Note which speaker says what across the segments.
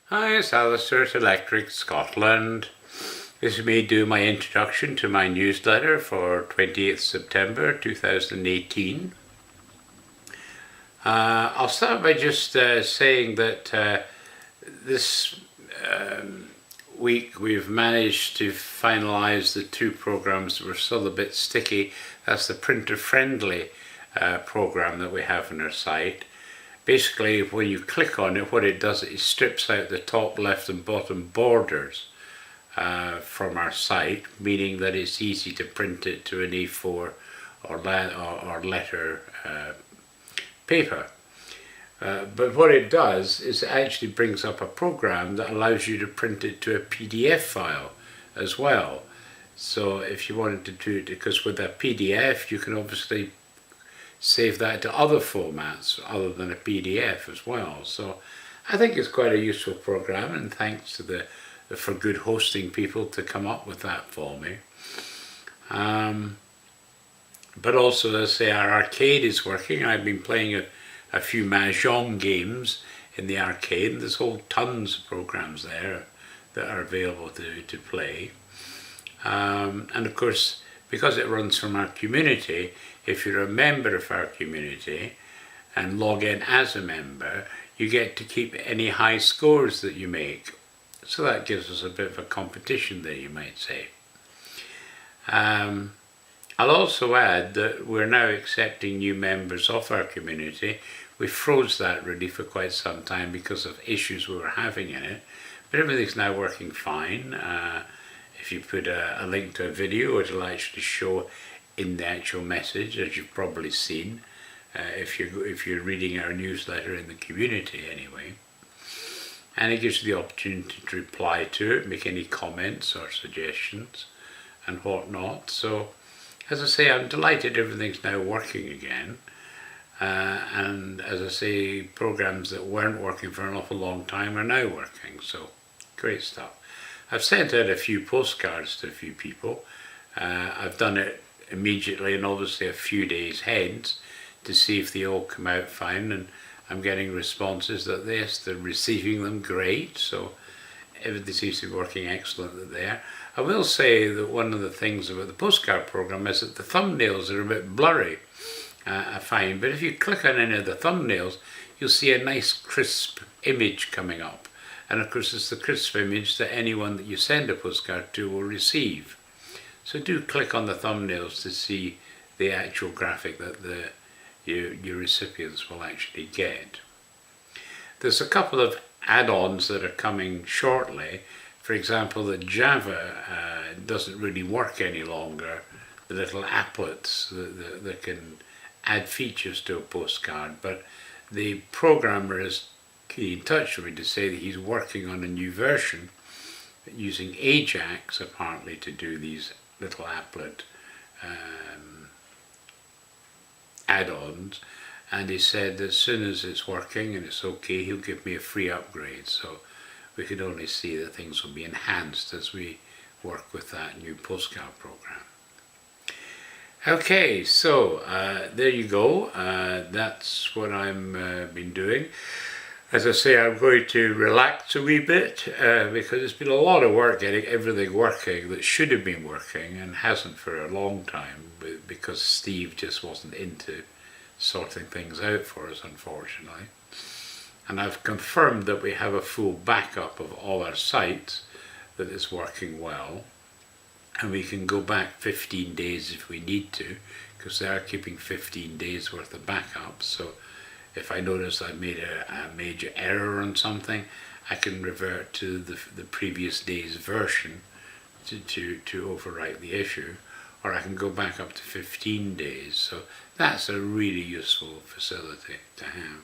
Speaker 1: Hi, it's Alistair at Electric Scotland. This is me doing my introduction to my newsletter for 28th September 2018. I'll start by just saying that this week we've managed to finalise the two programmes that were still a bit sticky. That's the printer-friendly programme that we have on our site. Basically, when you click on it, what it does is it strips out the top left and bottom borders from our site, meaning that it's easy to print it to an A4 or letter paper. But what it does is it actually brings up a program that allows you to print it to a PDF file as well. So if you wanted to do it, because with a PDF you can obviously save that to other formats other than a PDF as well. So I think it's quite a useful program, and thanks to the For Good Hosting people to come up with that for me. But also, as I say, our arcade is working. I've been playing a few Mahjong games in the arcade, and there's whole tons of programs there that are available to play. And of course, because it runs from our community, if you're a member of our community and log in as a member, you get to keep any high scores that you make. So that gives us a bit of a competition there, you might say. I'll also add that we're now accepting new members of our community. We froze that really for quite some time because of issues we were having in it, but everything's now working fine. If you put a link to a video, it'll actually show in the actual message, as you've probably seen, if you're reading our newsletter in the community anyway. And it gives you the opportunity to reply to it, make any comments or suggestions and whatnot. So, as I say, I'm delighted everything's now working again. And as I say, programs that weren't working for an awful long time are now working. So, great stuff. I've sent out a few postcards to a few people. I've done it immediately and obviously a few days hence to see if they all come out fine, and I'm getting responses that yes, they're receiving them great, so everything seems to be working excellent there. I will say that one of the things about the postcard program is that the thumbnails are a bit blurry, I find, but if you click on any of the thumbnails you'll see a nice crisp image coming up, and of course it's the crisp image that anyone that you send a postcard to will receive. So do click on the thumbnails to see the actual graphic that your recipients will actually get. There's a couple of add-ons that are coming shortly. For example, the Java doesn't really work any longer. The little applets that can add features to a postcard, but the programmer is in touch with me to say that he's working on a new version using Ajax apparently to do these little applet add-ons, and he said as soon as it's working and it's okay, he'll give me a free upgrade. So we could only see that things will be enhanced as we work with that new postcard program. Okay, so there you go. That's what I'm been doing. As I say, I'm going to relax a wee bit because it's been a lot of work getting everything working that should have been working and hasn't for a long time, because Steve just wasn't into sorting things out for us, unfortunately. And I've confirmed that we have a full backup of all our sites, that it's working well, and we can go back 15 days if we need to, because they are keeping 15 days worth of backups. So if I notice I've made a major error on something, I can revert to the previous day's version to overwrite the issue, or I can go back up to 15 days. So that's a really useful facility to have.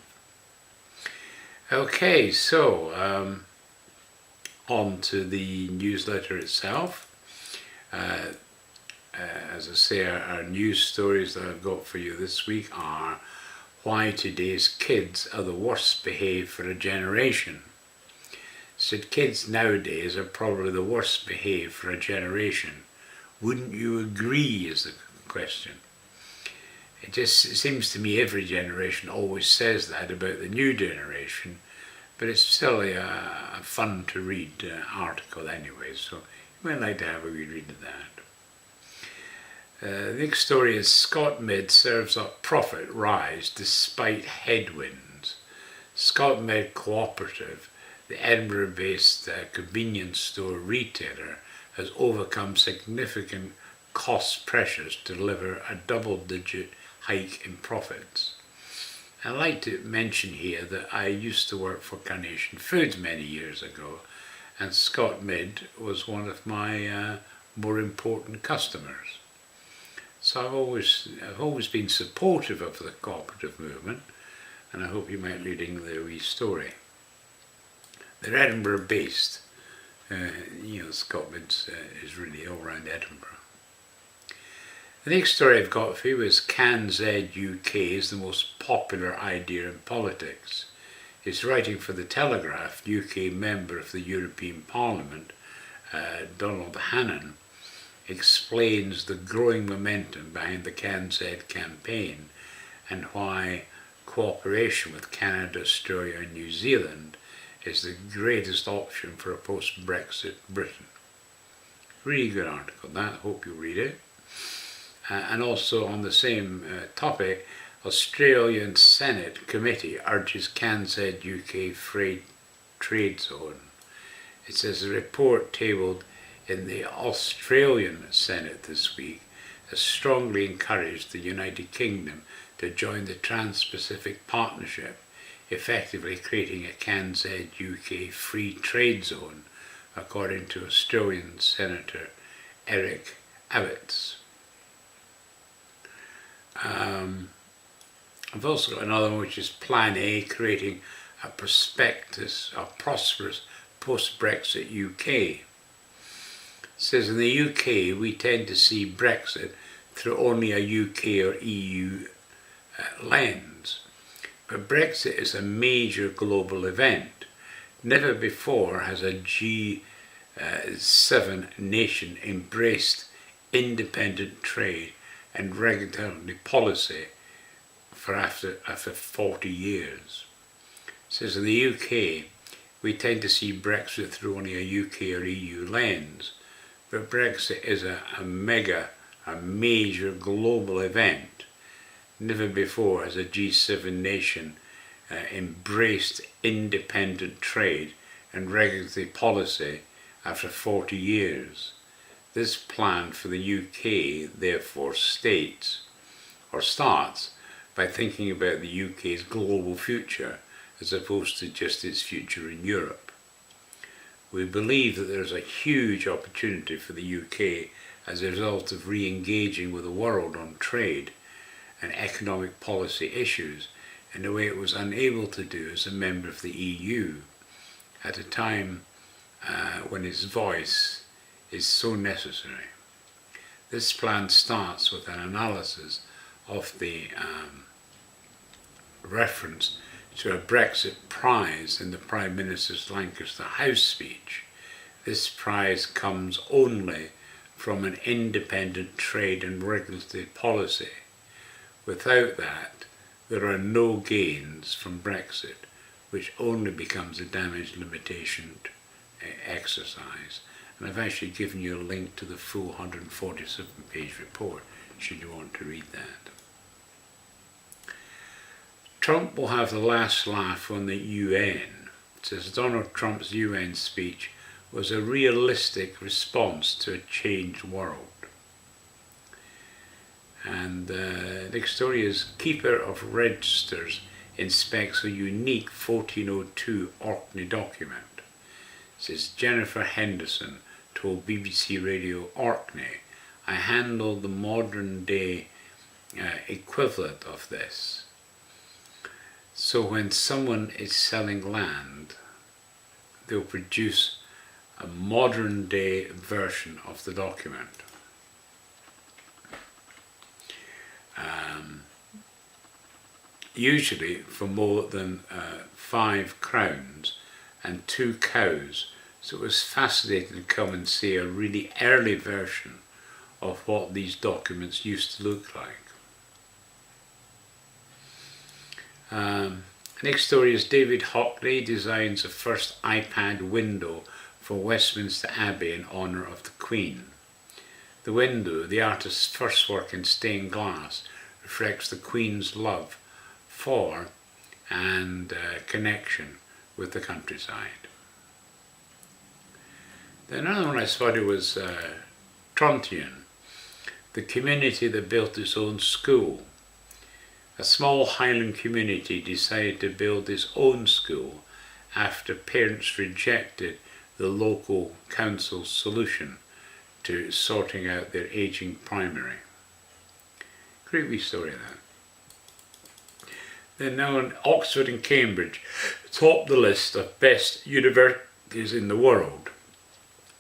Speaker 1: Okay, so on to the newsletter itself. As I say, our news stories that I've got for you this week are why today's kids are the worst behaved for a generation. So kids nowadays are probably the worst behaved for a generation. Wouldn't you agree, is the question. It seems to me every generation always says that about the new generation, but it's still a fun to read article anyway, so you might like to have a wee read of that. The next story is ScotMed serves up profit rise despite headwinds. ScotMed Cooperative, the Edinburgh-based convenience store retailer, has overcome significant cost pressures to deliver a double-digit hike in profits. I'd like to mention here that I used to work for Carnation Foods many years ago, and ScotMed was one of my more important customers. So I've always been supportive of the cooperative movement, and I hope you might reading the wee story. They're Edinburgh based. ScotMed is really all around Edinburgh. The next story I've got for you is Kanzi UK is the most popular idea in politics. It's writing for The Telegraph. UK member of the European Parliament, Donald Hannan, explains the growing momentum behind the Kanzi campaign and why cooperation with Canada, Australia and New Zealand is the greatest option for a post-Brexit Britain. Really good article, that. Hope you'll read it. And also on the same topic, Australian Senate Committee urges Kanzi UK free trade zone. It says a report tabled in the Australian Senate this week has strongly encouraged the United Kingdom to join the Trans-Pacific Partnership, effectively creating a Kanzi UK free trade zone, according to Australian Senator Eric Abetz. I've also got another one, which is Plan A, creating a prosperous post-Brexit UK. It says in the UK we tend to see Brexit through only a UK or EU lens. But Brexit is a major global event. Never before has a G7 nation embraced independent trade and regulatory policy for after 40 years. It says in the UK we tend to see Brexit through only a UK or EU lens, but Brexit is a major global event. Never before has a G7 nation embraced independent trade and regulatory policy after 40 years. This plan for the UK therefore starts by thinking about the UK's global future as opposed to just its future in Europe. We believe that there is a huge opportunity for the UK as a result of re-engaging with the world on trade and economic policy issues in a way it was unable to do as a member of the EU at a time when its voice is so necessary. This plan starts with an analysis of the reference to a Brexit prize in the Prime Minister's Lancaster House speech. This prize comes only from an independent trade and regulatory policy. Without that, there are no gains from Brexit, which only becomes a damage limitation exercise. And I've actually given you a link to the full 147-page report, should you want to read that. Trump will have the last laugh on the UN. It says Donald Trump's UN speech was a realistic response to a changed world. And the next story is Keeper of Registers inspects a unique 1402 Orkney document. It says Jennifer Henderson told BBC Radio Orkney, I handled the modern day equivalent of this. So when someone is selling land, they'll produce a modern day version of the document. Usually for more than 5 crowns and 2 cows. So it was fascinating to come and see a really early version of what these documents used to look like. Next story is David Hopley designs the first iPad window for Westminster Abbey in honour of the Queen. The window, the artist's first work in stained glass, reflects the Queen's love for and connection with the countryside. Then another one I spotted was Trontian, the community that built its own school. A small Highland community decided to build its own school after parents rejected the local council's solution to sorting out their ageing primary. Great wee story that. Then now in Oxford and Cambridge top the list of best universities in the world.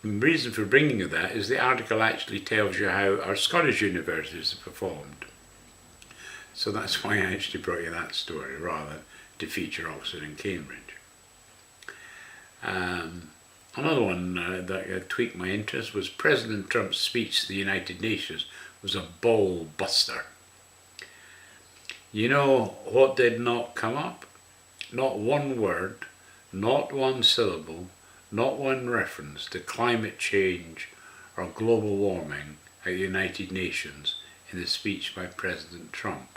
Speaker 1: And the reason for bringing that is the article actually tells you how our Scottish universities have performed. So that's why I actually brought you that story rather than to feature Oxford and Cambridge. Another one that tweaked my interest was President Trump's speech to the United Nations was a ball buster. You know what did not come up? Not one word, not one syllable, not one reference to climate change or global warming at the United Nations in the speech by President Trump.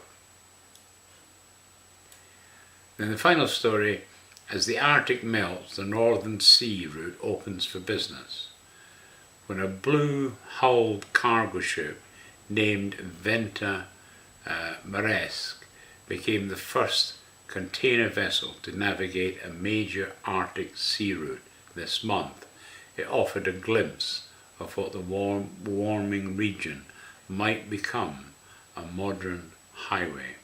Speaker 1: Then the final story, as the Arctic melts, the Northern Sea route opens for business. When a blue-hulled cargo ship named Venta Maersk became the first container vessel to navigate a major Arctic sea route this month, it offered a glimpse of what the warming region might become, a modern highway.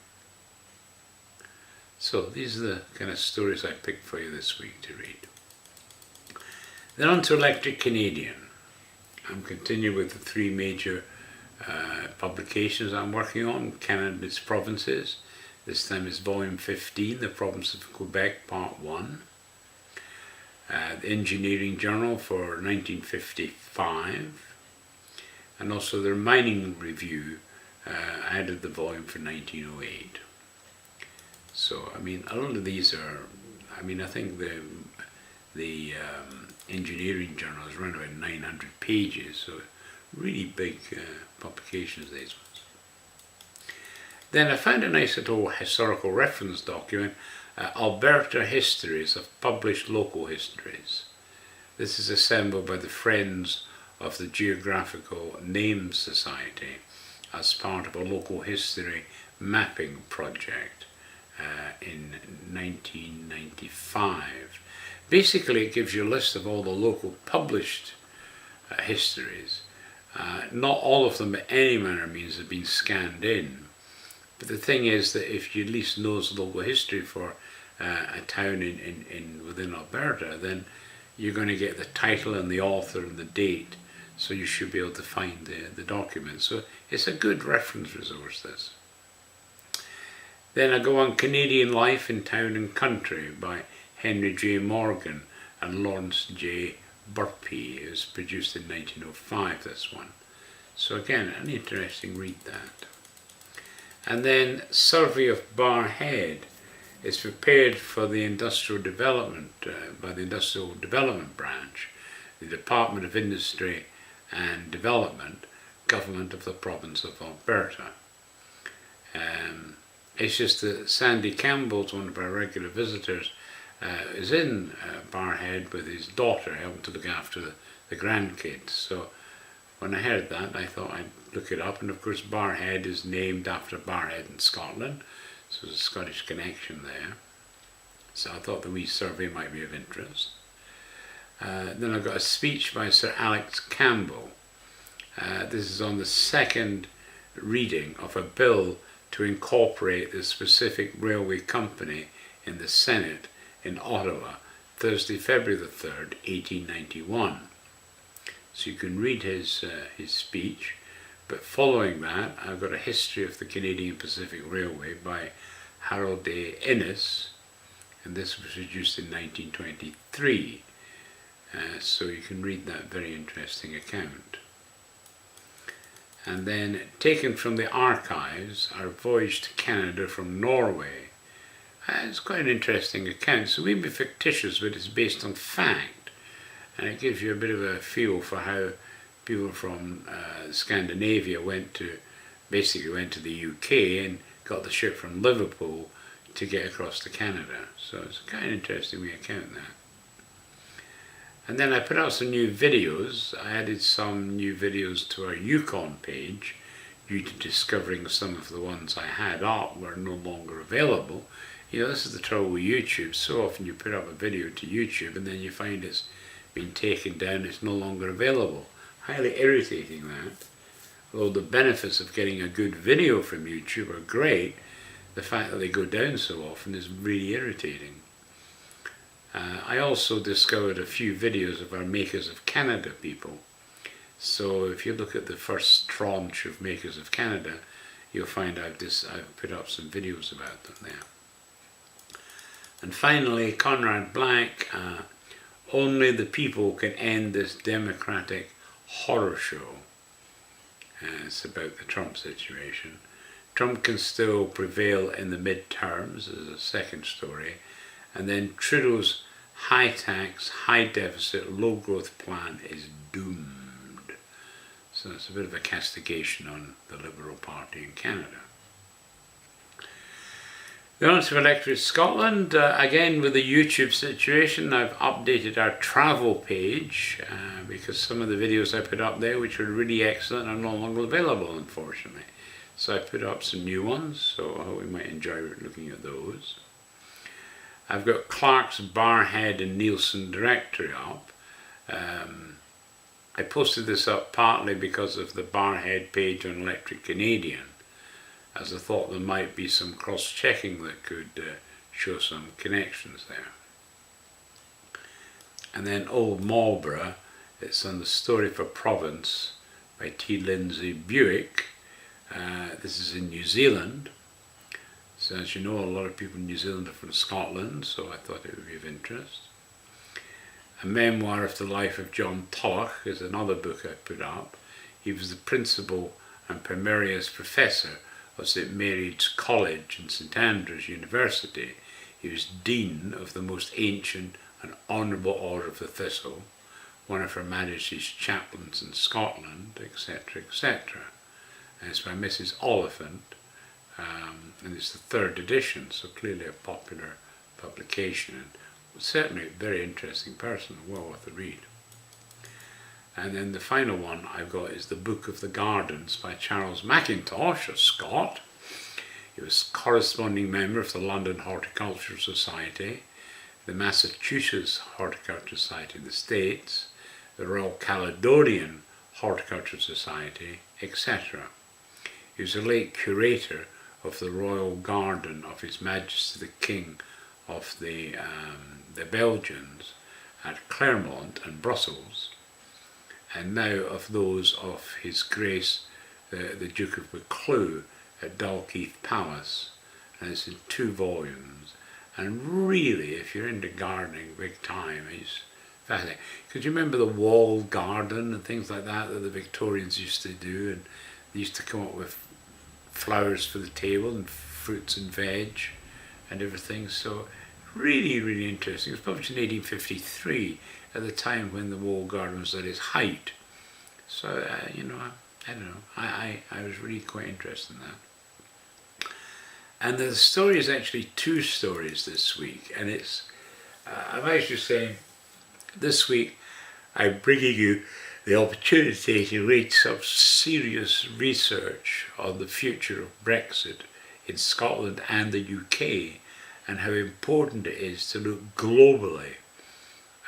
Speaker 1: So these are the kind of stories I picked for you this week to read. Then on to Electric Canadian. I'm continuing with the three major publications I'm working on, Canada's provinces. This time is volume 15, The Province of Quebec, part 1. The Engineering Journal for 1955. And also their Mining Review, I added the volume for 1908. So, I mean, a lot of these are, I mean, I think the Engineering Journal is around about 900 pages, so really big publications, these ones. Then I found a nice little historical reference document, Alberta Histories of Published Local Histories. This is assembled by the Friends of the Geographical Names Society as part of a local history mapping project in 1995. Basically, it gives you a list of all the local published histories. Not all of them by any manner of means have been scanned in. But the thing is that if you at least knows local history for a town within Alberta, then you're going to get the title and the author and the date, so you should be able to find the document. So it's a good reference resource, this. Then I go on Canadian Life in Town and Country by Henry J. Morgan and Lawrence J. Burpee. It was produced in 1905, this one. So again, an interesting read, that. And then Survey of Barrhead is prepared for the industrial development, by the Industrial Development Branch, the Department of Industry and Development, Government of the Province of Alberta. It's just that Sandy Campbell's one of our regular visitors, is in Barrhead with his daughter, helping to look after the grandkids. So when I heard that, I thought I'd look it up, and of course Barrhead is named after Barrhead in Scotland, so there's a Scottish connection there. So I thought the wee survey might be of interest. Then I've got a speech by Sir Alex Campbell. This is on the second reading of a bill to incorporate the specific railway company in the Senate in Ottawa, Thursday, February the 3rd, 1891. So you can read his speech, but following that I've got a history of the Canadian Pacific Railway by Harold A. Innes, and this was produced in 1923. So you can read that very interesting account. And then taken from the archives, our Voyage to Canada from Norway, It's quite an interesting account. So we'd be fictitious, but it's based on fact, and it gives you a bit of a feel for how people from Scandinavia basically went to the UK and got the ship from Liverpool to get across to Canada. So it's a kind of interesting way of counting that. And then I put out some new videos. I added some new videos to our Yukon page due to discovering some of the ones I had up were no longer available. You know, this is the trouble with YouTube. So often you put up a video to YouTube and then you find it's been taken down, it's no longer available. Highly irritating, that. Although the benefits of getting a good video from YouTube are great, the fact that they go down so often is really irritating. I also discovered a few videos of our Makers of Canada people. So if you look at the first tranche of Makers of Canada, you'll find I've put up some videos about them there. And finally, Conrad Blanc, only the people can end this democratic horror show. It's about the Trump situation. Trump can still prevail in the midterms as a second story, and then Trudeau's high tax, high deficit, low growth plan is doomed. So it's a bit of a castigation on the Liberal Party in Canada. Going on to Electorate Scotland, again with the YouTube situation, I've updated our travel page because some of the videos I put up there, which were really excellent, are no longer available, unfortunately. So I put up some new ones, so I hope you might enjoy looking at those. I've got Clark's Barrhead and Nielsen directory up. I posted this up partly because of the Barrhead page on Electric Canadian, as I thought there might be some cross-checking that could show some connections there. And then Old Marlborough, it's on the Story for Province by T. Lindsay Buick. This is in New Zealand. So as you know, a lot of people in New Zealand are from Scotland, so I thought it would be of interest. A Memoir of the Life of John Tulloch is another book I put up. He was the principal and Primarius Professor of St Mary's College and St Andrews University. He was Dean of the most ancient and honourable Order of the Thistle, one of Her Majesty's chaplains in Scotland, etc., etc. And it's by Mrs. Oliphant, and it's the third edition, so clearly a popular publication, and certainly a very interesting person, well worth a read. And then the final one I've got is The Book of the Gardens by Charles Mackintosh, a Scot. He was corresponding member of the London Horticultural Society, the Massachusetts Horticultural Society in the States, the Royal Caledonian Horticultural Society, etc. He was a late curator of the Royal Garden of His Majesty the King of the Belgians at Clermont and Brussels, and now of those of His Grace the Duke of Buccleuch at Dalkeith Palace, and it's in 2 volumes. And really, if you're into gardening big time, it's fascinating. Because you remember the walled garden and things like that the Victorians used to do, and they used to come up with flowers for the table and fruits and veg and everything. So really, really interesting. It was published in 1853 at the time when the walled garden was at its height. So, you know, I don't know, I was really quite interested in that. And the story is actually 2 stories this week, and it's, I'm actually saying, this week I'm bringing you the opportunity to read some serious research on the future of Brexit in Scotland and the UK, and how important it is to look globally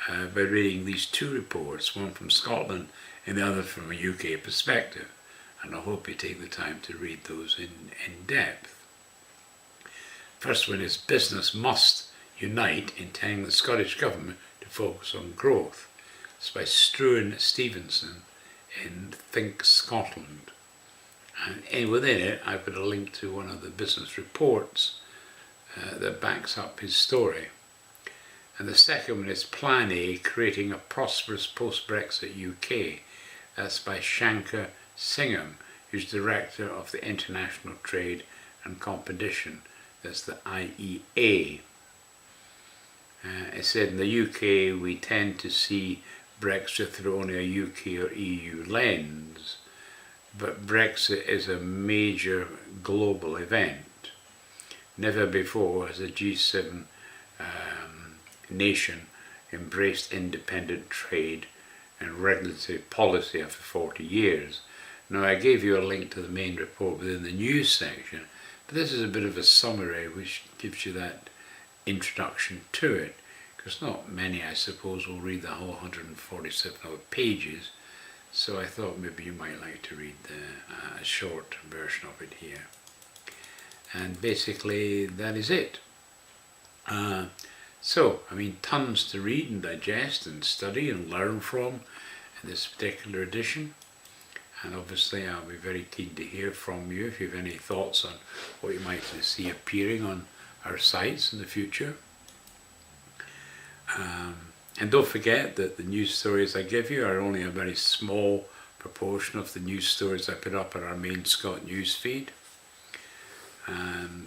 Speaker 1: by reading these 2 reports, one from Scotland and the other from a UK perspective. And I hope you take the time to read those in depth. First one is Business Must Unite in Telling the Scottish Government to Focus on Growth. It's by Struan Stevenson in Think Scotland. And within it, I put a link to one of the business reports that backs up his story. And the second one is Plan A, Creating a Prosperous Post-Brexit UK. That's by Shankar Singham, who's Director of the International Trade and Competition. That's the IEA. It said in the UK we tend to see Brexit through only a UK or EU lens, but Brexit is a major global event. Never before has a G7 nation embraced independent trade and regulatory policy after 40 years. Now, I gave you a link to the main report within the news section, but this is a bit of a summary which gives you that introduction to it, because not many, I suppose, will read the whole 147 pages, so I thought maybe you might like to read the short version of it here. And basically that is it. So, I mean, tons to read and digest and study and learn from in this particular edition. And obviously I'll be very keen to hear from you if you have any thoughts on what you might see appearing on our sites in the future. And don't forget that the news stories I give you are only a very small proportion of the news stories I put up on our main Scott news feed.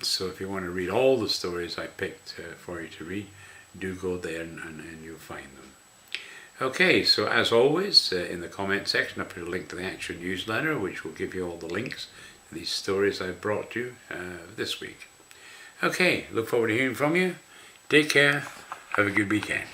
Speaker 1: So if you want to read all the stories I picked for you to read, do go there and you'll find them. Okay, so as always, in the comment section I put a link to the actual newsletter, which will give you all the links to these stories I've brought you this week. Okay, look forward to hearing from you. Take care. Have a good weekend.